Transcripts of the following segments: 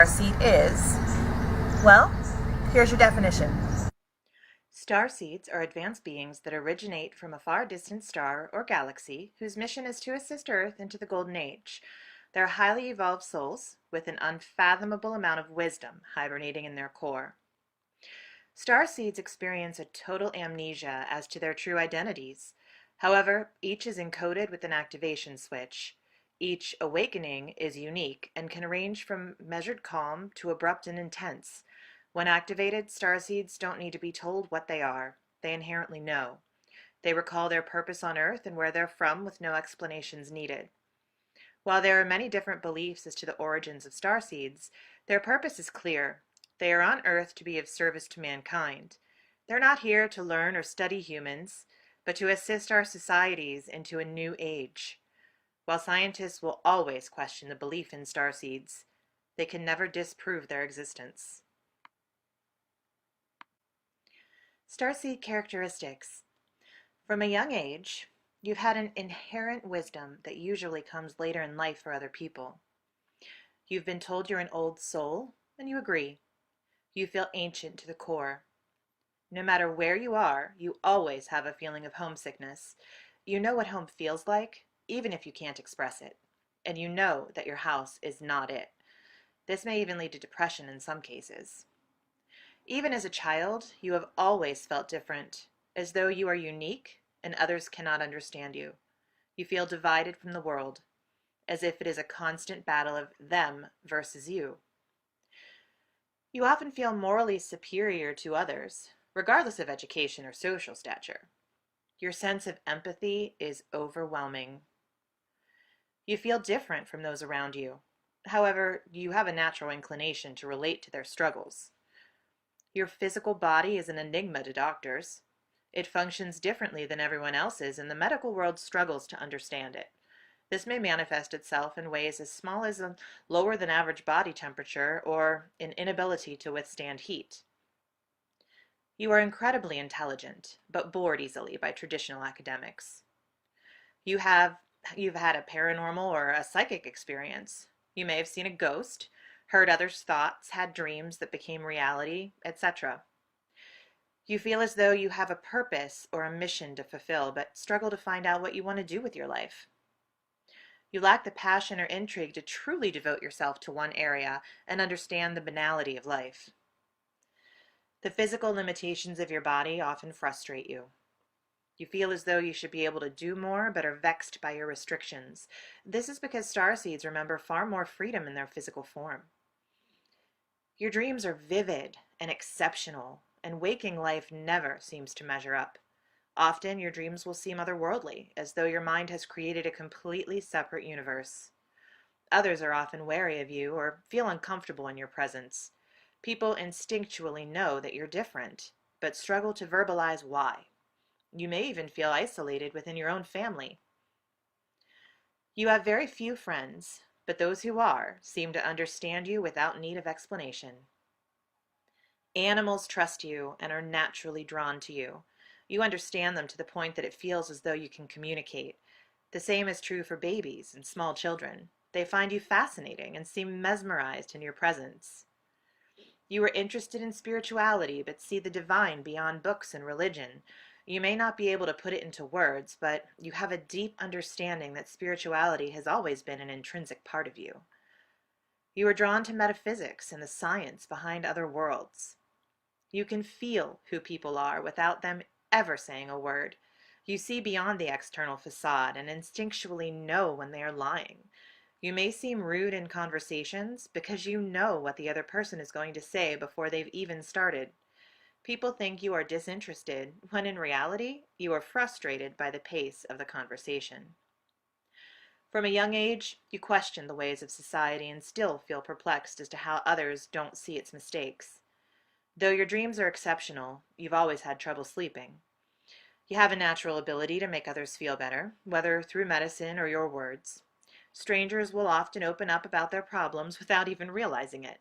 Seed is? Well, here's your definition. Starseeds are advanced beings that originate from a far distant star or galaxy whose mission is to assist Earth into the Golden Age. They're highly evolved souls with an unfathomable amount of wisdom hibernating in their core. Starseeds experience a total amnesia as to their true identities. However, each is encoded with an activation switch. Each awakening is unique and can range from measured calm to abrupt and intense. When activated, starseeds don't need to be told what they are. They inherently know. They recall their purpose on Earth and where they're from with no explanations needed. While there are many different beliefs as to the origins of starseeds, their purpose is clear. They are on Earth to be of service to mankind. They're not here to learn or study humans, but to assist our societies into a new age. While scientists will always question the belief in starseeds, they can never disprove their existence. Starseed characteristics. From a young age, you've had an inherent wisdom that usually comes later in life for other people. You've been told you're an old soul, and you agree. You feel ancient to the core. No matter where you are, you always have a feeling of homesickness. You know what home feels like, even if you can't express it. And you know that your house is not it. This may even lead to depression in some cases. Even as a child, you have always felt different, as though you are unique and others cannot understand you. You feel divided from the world, as if it is a constant battle of them versus you. You often feel morally superior to others, regardless of education or social stature. Your sense of empathy is overwhelming. You feel different from those around you. However, you have a natural inclination to relate to their struggles. Your physical body is an enigma to doctors. It functions differently than everyone else's, and the medical world struggles to understand it. This may manifest itself in ways as small as a lower than average body temperature or an inability to withstand heat. You are incredibly intelligent, but bored easily by traditional academics. You have you've had a paranormal or a psychic experience. You may have seen a ghost, heard others' thoughts, had dreams that became reality, etc. You feel as though you have a purpose or a mission to fulfill, but struggle to find out what you want to do with your life. You lack the passion or intrigue to truly devote yourself to one area and understand the banality of life. The physical limitations of your body often frustrate you. You feel as though you should be able to do more, but are vexed by your restrictions. This is because starseeds remember far more freedom in their physical form. Your dreams are vivid and exceptional, and waking life never seems to measure up. Often, your dreams will seem otherworldly, as though your mind has created a completely separate universe. Others are often wary of you or feel uncomfortable in your presence. People instinctually know that you're different, but struggle to verbalize why. You may even feel isolated within your own family. You have very few friends, but those who are seem to understand you without need of explanation. Animals trust you and are naturally drawn to you. You understand them to the point that it feels as though you can communicate. The same is true for babies and small children. They find you fascinating and seem mesmerized in your presence. You are interested in spirituality, but see the divine beyond books and religion. You may not be able to put it into words, but you have a deep understanding that spirituality has always been an intrinsic part of you. You are drawn to metaphysics and the science behind other worlds. You can feel who people are without them ever saying a word. You see beyond the external facade and instinctually know when they are lying. You may seem rude in conversations because you know what the other person is going to say before they've even started. People think you are disinterested, when in reality, you are frustrated by the pace of the conversation. From a young age, you question the ways of society and still feel perplexed as to how others don't see its mistakes. Though your dreams are exceptional, you've always had trouble sleeping. You have a natural ability to make others feel better, whether through medicine or your words. Strangers will often open up about their problems without even realizing it.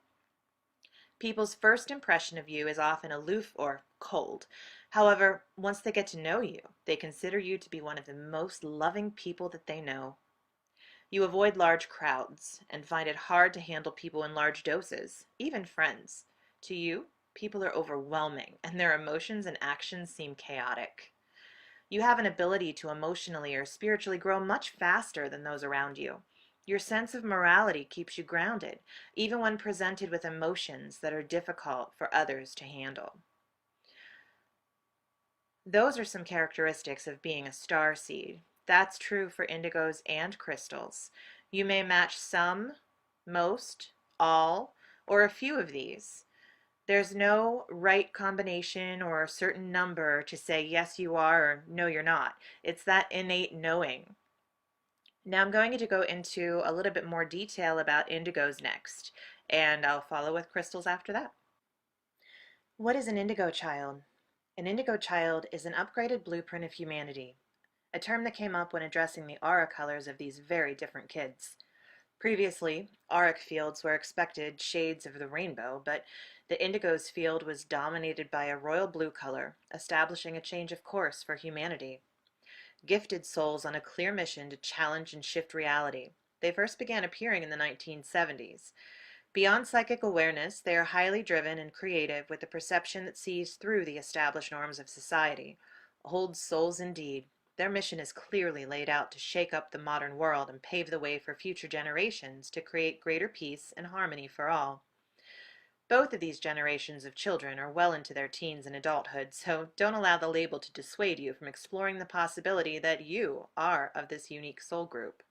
People's first impression of you is often aloof or cold. However, once they get to know you, they consider you to be one of the most loving people that they know. You avoid large crowds and find it hard to handle people in large doses, even friends. To you, people are overwhelming and their emotions and actions seem chaotic. You have an ability to emotionally or spiritually grow much faster than those around you. Your sense of morality keeps you grounded, even when presented with emotions that are difficult for others to handle. Those are some characteristics of being a star seed. That's true for indigos and crystals. You may match some, most, all, or a few of these. There's no right combination or a certain number to say yes you are or no you're not. It's that innate knowing. Now I'm going to go into a little bit more detail about indigos next, and I'll follow with crystals after that. What is an indigo child? An indigo child is an upgraded blueprint of humanity, a term that came up when addressing the aura colors of these very different kids. Previously, auric fields were expected shades of the rainbow, but the indigo's field was dominated by a royal blue color, establishing a change of course for humanity. Gifted souls on a clear mission to challenge and shift reality. They first began appearing in the 1970s. Beyond psychic awareness, they are highly driven and creative with a perception that sees through the established norms of society. Old souls indeed. Their mission is clearly laid out to shake up the modern world and pave the way for future generations to create greater peace and harmony for all. Both of these generations of children are well into their teens and adulthood, so don't allow the label to dissuade you from exploring the possibility that you are of this unique soul group.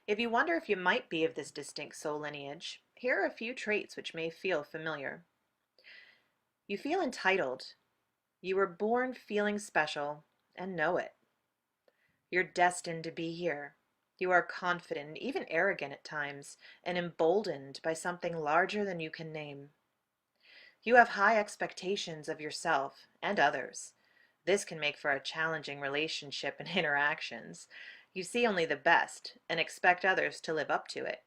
If you wonder if you might be of this distinct soul lineage, here are a few traits which may feel familiar. You feel entitled. You were born feeling special and know it. You're destined to be here. You are confident, even arrogant at times, and emboldened by something larger than you can name. You have high expectations of yourself and others. This can make for a challenging relationship and interactions. You see only the best and expect others to live up to it.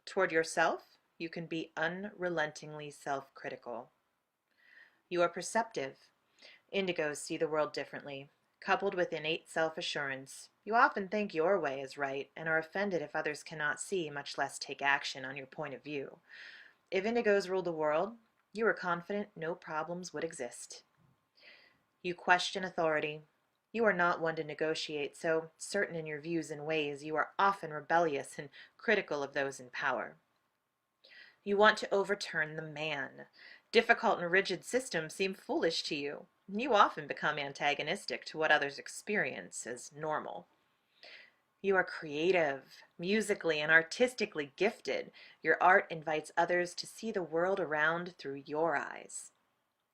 Toward yourself, you can be unrelentingly self-critical. You are perceptive. Indigos see the world differently. Coupled with innate self-assurance, you often think your way is right and are offended if others cannot see, much less take action on your point of view. If indigos ruled the world, you are confident no problems would exist. You question authority. You are not one to negotiate, so certain in your views and ways, you are often rebellious and critical of those in power. You want to overturn the man. Difficult and rigid systems seem foolish to you. You often become antagonistic to what others experience as normal. You are creative, musically and artistically gifted. Your art invites others to see the world around through your eyes.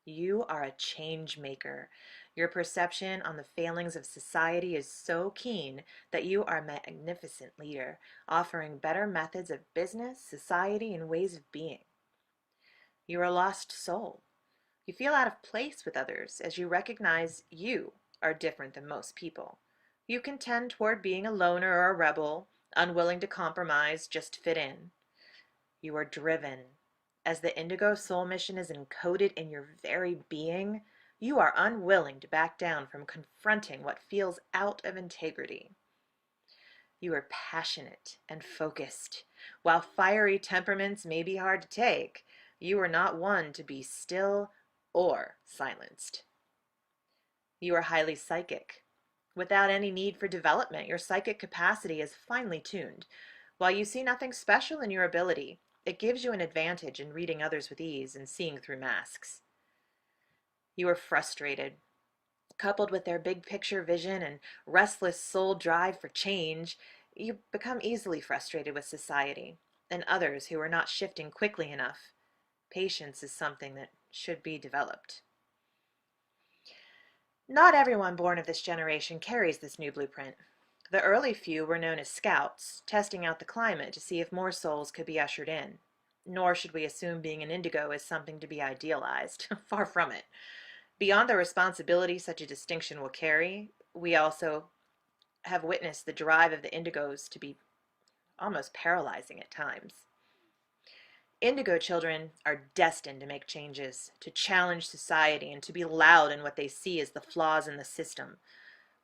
You are a change maker. Your perception on the failings of society is so keen that you are a magnificent leader, offering better methods of business, society, and ways of being. You are a lost soul. You feel out of place with others as you recognize you are different than most people. You can tend toward being a loner or a rebel, unwilling to compromise, just fit in. You are driven. As the indigo soul mission is encoded in your very being, you are unwilling to back down from confronting what feels out of integrity. You are passionate and focused. While fiery temperaments may be hard to take, you are not one to be still or silenced. You are highly psychic. Without any need for development, your psychic capacity is finely tuned. While you see nothing special in your ability, it gives you an advantage in reading others with ease and seeing through masks. You are frustrated. Coupled with their big picture vision and restless soul drive for change, you become easily frustrated with society and others who are not shifting quickly enough. Patience is something that should be developed. Not everyone born of this generation carries this new blueprint. The early few were known as scouts, testing out the climate to see if more souls could be ushered in. Nor should we assume being an indigo is something to be idealized. Far from it. Beyond the responsibility such a distinction will carry, we also have witnessed the drive of the indigos to be almost paralyzing at times. Indigo children are destined to make changes, to challenge society, and to be loud in what they see as the flaws in the system.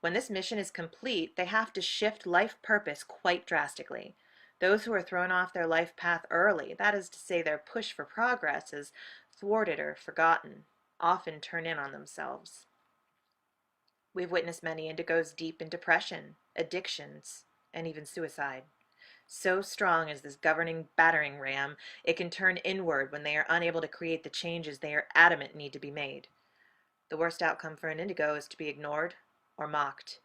When this mission is complete, they have to shift life purpose quite drastically. Those who are thrown off their life path early, that is to say, their push for progress is thwarted or forgotten, often turn in on themselves. We've witnessed many indigos deep in depression, addictions, and even suicide. So strong is this governing battering ram, it can turn inward when they are unable to create the changes they are adamant need to be made. The worst outcome for an indigo is to be ignored or mocked,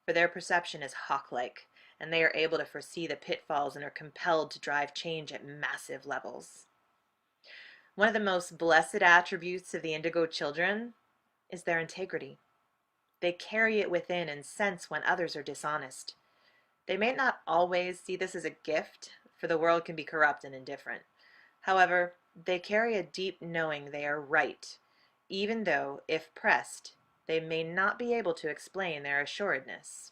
for their perception is hawk-like, and they are able to foresee the pitfalls and are compelled to drive change at massive levels. One of the most blessed attributes of the indigo children is their integrity. They carry it within and sense when others are dishonest. They may not always see this as a gift, for the world can be corrupt and indifferent. However, they carry a deep knowing they are right, even though, if pressed, they may not be able to explain their assuredness.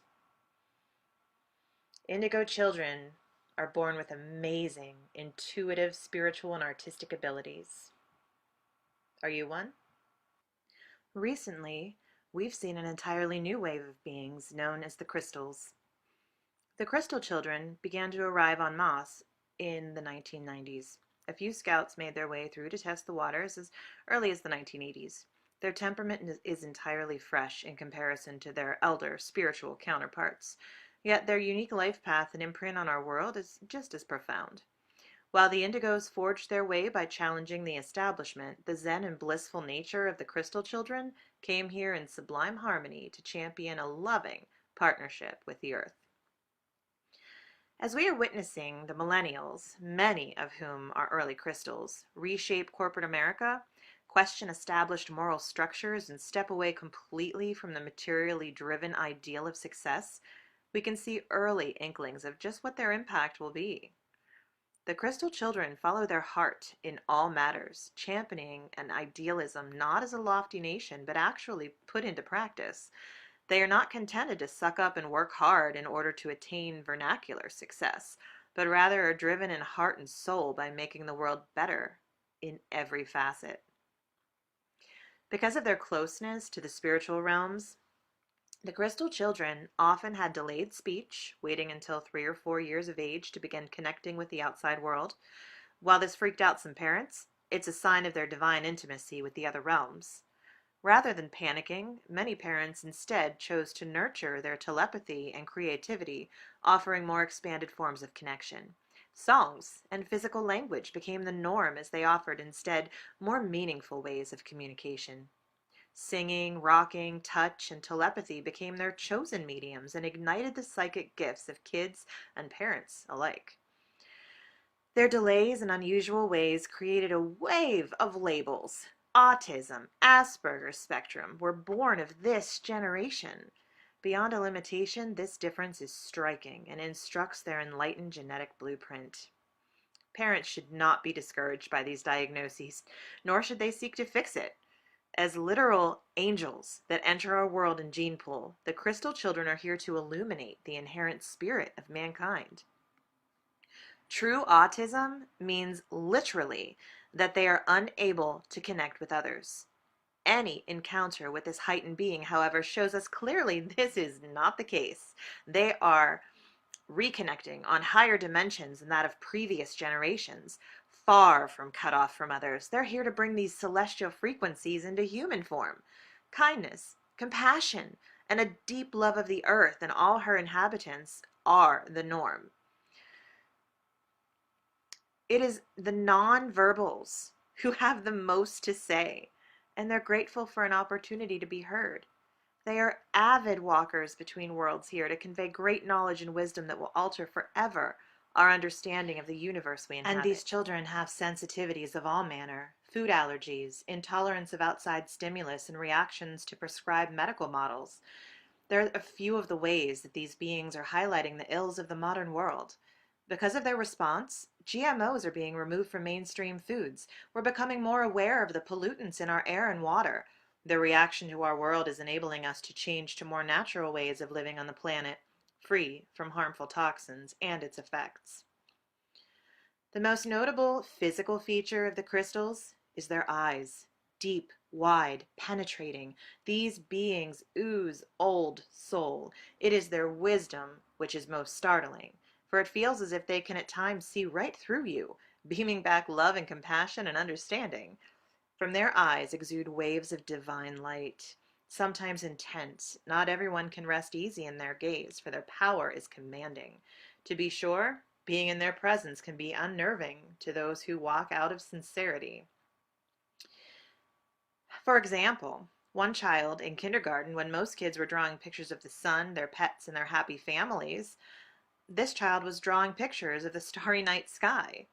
Indigo children are born with amazing, intuitive, spiritual, and artistic abilities. Are you one? Recently, we've seen an entirely new wave of beings known as the crystals. The crystal children began to arrive en masse in the 1990s. A few scouts made their way through to test the waters as early as the 1980s. Their temperament is entirely fresh in comparison to their elder spiritual counterparts, yet their unique life path and imprint on our world is just as profound. While the indigos forged their way by challenging the establishment, the zen and blissful nature of the crystal children came here in sublime harmony to champion a loving partnership with the earth. As we are witnessing the millennials, many of whom are early crystals, reshape corporate America, question established moral structures, and step away completely from the materially driven ideal of success, we can see early inklings of just what their impact will be. The crystal children follow their heart in all matters, championing an idealism not as a lofty nation, but actually put into practice. They are not contented to suck up and work hard in order to attain vernacular success, but rather are driven in heart and soul by making the world better in every facet. Because of their closeness to the spiritual realms, the crystal children often had delayed speech, waiting until 3 or 4 years of age to begin connecting with the outside world. While this freaked out some parents, it's a sign of their divine intimacy with the other realms. Rather than panicking, many parents instead chose to nurture their telepathy and creativity, offering more expanded forms of connection. Songs and physical language became the norm as they offered instead more meaningful ways of communication. Singing, rocking, touch, and telepathy became their chosen mediums and ignited the psychic gifts of kids and parents alike. Their delays and unusual ways created a wave of labels. Autism, Asperger's spectrum were born of this generation. Beyond a limitation, this difference is striking and instructs their enlightened genetic blueprint. Parents should not be discouraged by these diagnoses, nor should they seek to fix it. As literal angels that enter our world in gene pool, the crystal children are here to illuminate the inherent spirit of mankind. True autism means literally that they are unable to connect with others. Any encounter with this heightened being, however, shows us clearly this is not the case. They are reconnecting on higher dimensions than that of previous generations, far from cut off from others. They're here to bring these celestial frequencies into human form. Kindness, compassion, and a deep love of the earth and all her inhabitants are the norm. It is the non-verbals who have the most to say, and they're grateful for an opportunity to be heard. They are avid walkers between worlds here to convey great knowledge and wisdom that will alter forever our understanding of the universe we inhabit. And these children have sensitivities of all manner, food allergies, intolerance of outside stimulus, and reactions to prescribed medical models. There are a few of the ways that these beings are highlighting the ills of the modern world. Because of their response, GMOs are being removed from mainstream foods. We're becoming more aware of the pollutants in our air and water. Their reaction to our world is enabling us to change to more natural ways of living on the planet, free from harmful toxins and its effects. The most notable physical feature of the crystals is their eyes, deep, wide, penetrating. These beings ooze old soul. It is their wisdom which is most startling, for it feels as if they can at times see right through you, beaming back love and compassion and understanding. From their eyes exude waves of divine light, sometimes intense. Not everyone can rest easy in their gaze, for their power is commanding. To be sure, being in their presence can be unnerving to those who walk out of sincerity. For example, one child in kindergarten, when most kids were drawing pictures of the sun, their pets, and their happy families, this child was drawing pictures of the starry night sky.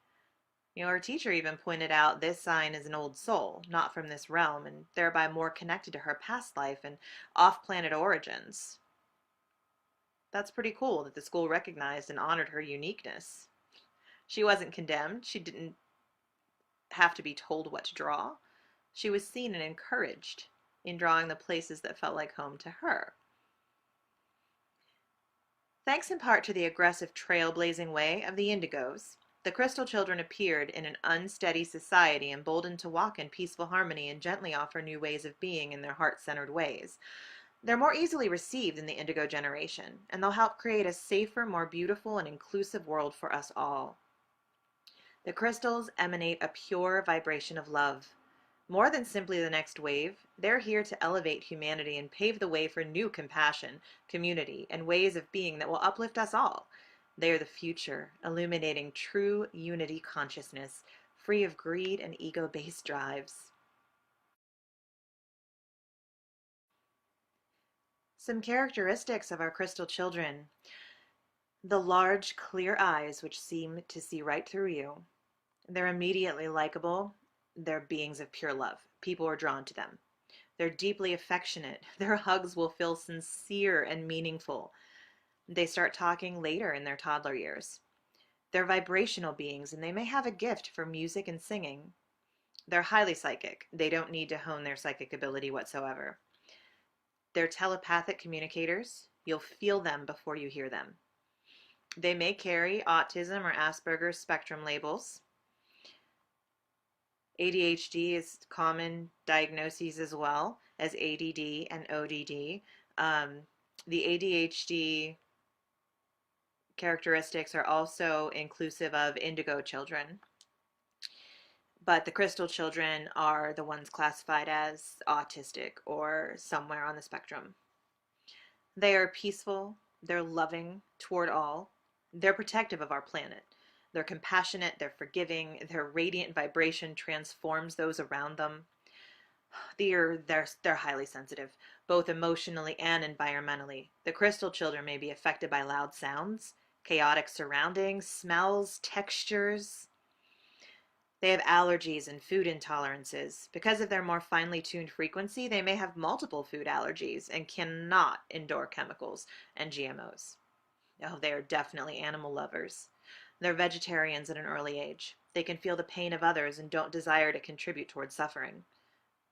Our teacher even pointed out this sign is an old soul, not from this realm, and thereby more connected to her past life and off-planet origins. That's pretty cool that the school recognized and honored her uniqueness. She wasn't condemned. She didn't have to be told what to draw. She was seen and encouraged in drawing the places that felt like home to her. Thanks in part to the aggressive trailblazing way of the Indigos, the Crystal Children appeared in an unsteady society, emboldened to walk in peaceful harmony and gently offer new ways of being in their heart-centered ways. They're more easily received in the Indigo generation, and they'll help create a safer, more beautiful, and inclusive world for us all. The crystals emanate a pure vibration of love. More than simply the next wave, they're here to elevate humanity and pave the way for new compassion, community, and ways of being that will uplift us all. They are the future, illuminating true unity consciousness, free of greed and ego-based drives. Some characteristics of our crystal children. The large, clear eyes which seem to see right through you. They're immediately likable. They're beings of pure love. People are drawn to them. They're deeply affectionate. Their hugs will feel sincere and meaningful. They start talking later in their toddler years. They're vibrational beings, and they may have a gift for music and singing. They're highly psychic. They don't need to hone their psychic ability whatsoever. They're telepathic communicators. You'll feel them before you hear them. They may carry autism or Asperger's spectrum labels. ADHD is common diagnoses as well as ADD and ODD. The ADHD characteristics are also inclusive of indigo children, but the crystal children are the ones classified as autistic or somewhere on the spectrum. They are peaceful, they're loving toward all, they're protective of our planet. They're compassionate, they're forgiving, their radiant vibration transforms those around them. They're highly sensitive, both emotionally and environmentally. The crystal children may be affected by loud sounds, chaotic surroundings, smells, textures. They have allergies and food intolerances. Because of their more finely tuned frequency, they may have multiple food allergies and cannot endure chemicals and GMOs. Oh, they are definitely animal lovers. They're vegetarians at an early age. They can feel the pain of others and don't desire to contribute towards suffering.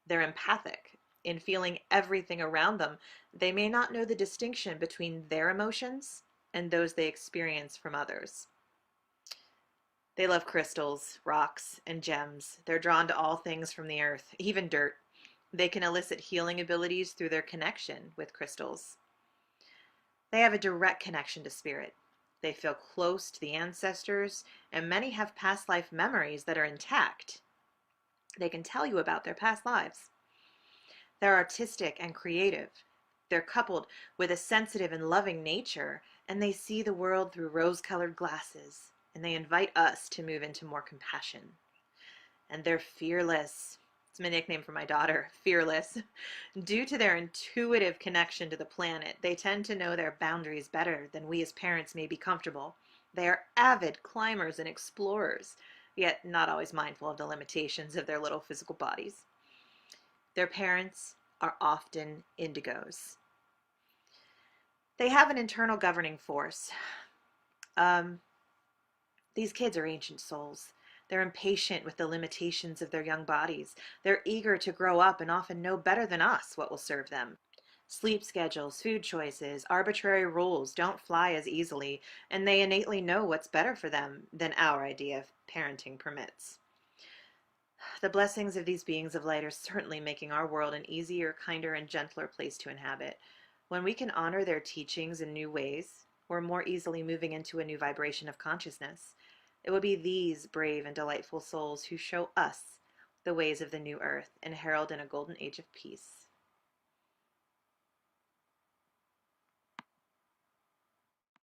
They're empathic. In feeling everything around them, they may not know the distinction between their emotions and those they experience from others. They love crystals, rocks, and gems. They're drawn to all things from the earth, even dirt. They can elicit healing abilities through their connection with crystals. They have a direct connection to spirit. They feel close to the ancestors, and many have past life memories that are intact. They can tell you about their past lives. They're artistic and creative. They're coupled with a sensitive and loving nature, and they see the world through rose-colored glasses, and they invite us to move into more compassion. And they're fearless. It's my nickname for my daughter, Fearless. Due to their intuitive connection to the planet, they tend to know their boundaries better than we as parents may be comfortable. They are avid climbers and explorers, yet not always mindful of the limitations of their little physical bodies. Their parents are often indigos. They have an internal governing force. These kids are ancient souls. They're impatient with the limitations of their young bodies. They're eager to grow up and often know better than us what will serve them. Sleep schedules, food choices, arbitrary rules don't fly as easily, and they innately know what's better for them than our idea of parenting permits. The blessings of these beings of light are certainly making our world an easier, kinder, and gentler place to inhabit. When we can honor their teachings in new ways, we're more easily moving into a new vibration of consciousness. It will be these brave and delightful souls who show us the ways of the new earth and herald in a golden age of peace.